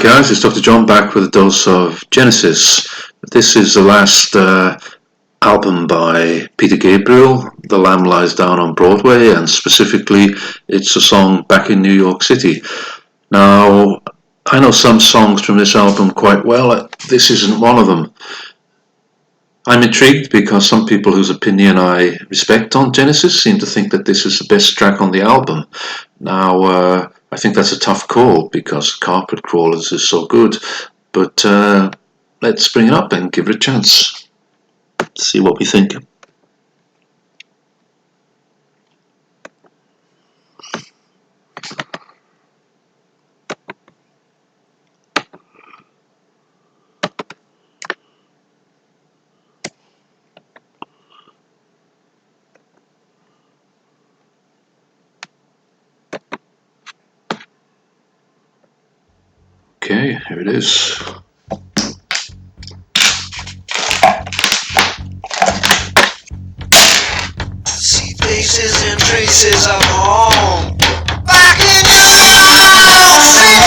guys, it's Dr. John back with a dose of Genesis. This is the last album by Peter Gabriel, The Lamb Lies Down on Broadway, and specifically it's a song Back in New York City. Now, I know some songs from this album quite well. This isn't one of them. I'm intrigued because some people whose opinion I respect on Genesis seem to think that this is the best track on the album. Now, I think that's a tough call because Carpet Crawlers is so good, but let's bring it up and give it a chance. See what we think. Okay, here it is. See faces and traces of home back in New York City.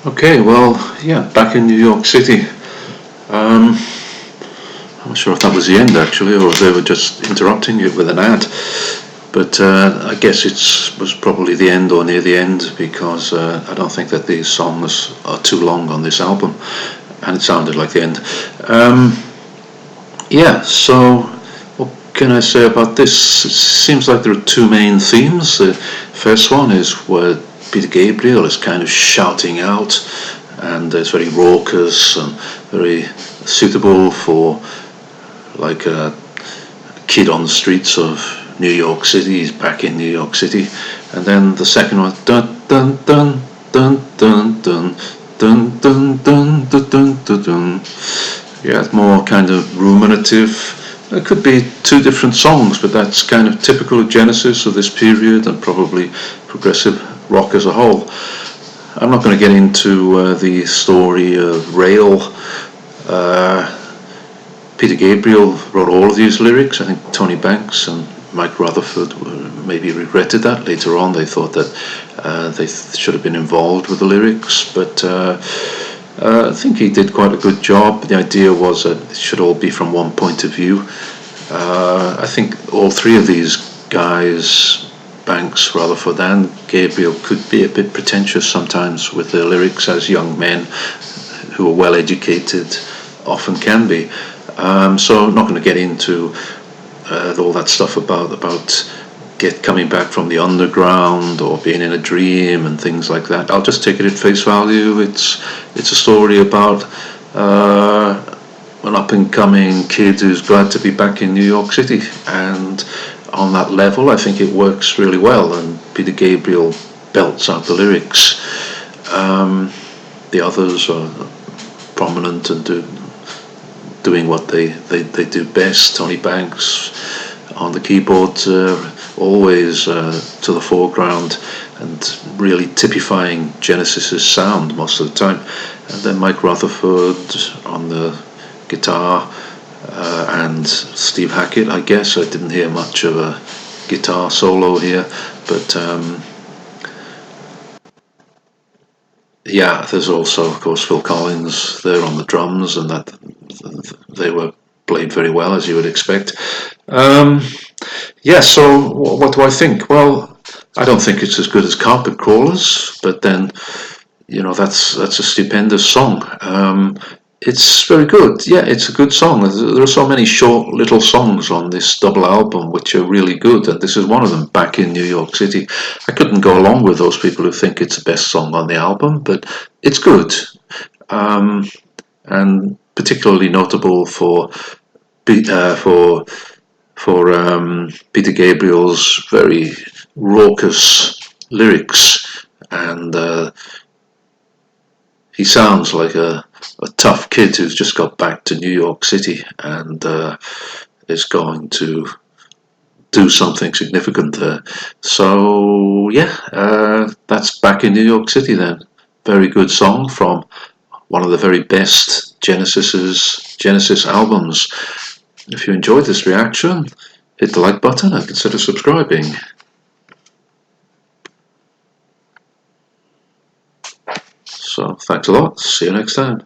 Okay, well, yeah, back in New York City. Um, I'm not sure if that was the end actually, or if they were just interrupting it with an ad. But I guess it was probably the end or near the end because I don't think that these songs are too long on this album, and it sounded like the end. Um, yeah, so what can I say about this? It seems like there are two main themes. The first one is where Peter Gabriel is kind of shouting out, and it's very raucous and very suitable for like a kid on the streets of New York City. He's back in New York City. And then the second one, dun dun dun dun dun dun dun dun dun dun dun dun dun. Yeah, it's more kind of ruminative. It could be two different songs, but that's kind of typical of Genesis of this period and probably progressive rock as a whole. I'm not going to get into the story of Rail. Uh, Peter Gabriel wrote all of these lyrics. I think Tony Banks and Mike Rutherford maybe regretted that. Later on, they thought that they should have been involved with the lyrics, but I think he did quite a good job. The idea was that it should all be from one point of view. I think all three of these guys, Banks, Rutherford, and Gabriel, could be a bit pretentious sometimes with their lyrics, as young men who are well educated often can be. So I'm not going to get into all that stuff about coming back from the underground or being in a dream and things like that. I'll just take it at face value. It's a story about an up and coming kid who's glad to be back in New York City, and on that level, I think it works really well. And Peter Gabriel belts out the lyrics. The others are prominent and doing what they do best. Tony Banks on the keyboard, always to the foreground and really typifying Genesis's sound most of the time. And then Mike Rutherford on the guitar, and Steve Hackett, I guess. I didn't hear much of a guitar solo here, but yeah, there's also, of course, Phil Collins there on the drums, and that they were played very well, as you would expect. Yeah, so what do I think? Well, I don't think it's as good as Carpet Crawlers, but then, that's a stupendous song. It's very good. Yeah, it's a good song. There are so many short little songs on this double album which are really good, and this is one of them, Back in New York City. I couldn't go along with those people who think it's the best song on the album, but it's good. Um, and particularly notable for for Peter Gabriel's very raucous lyrics, and he sounds like a tough kid who's just got back to New York City and is going to do something significant there. So yeah, that's Back in New York City then. Very good song from one of the very best Genesis albums. If you enjoyed this reaction, hit the like button and consider subscribing. So thanks a lot. See you next time.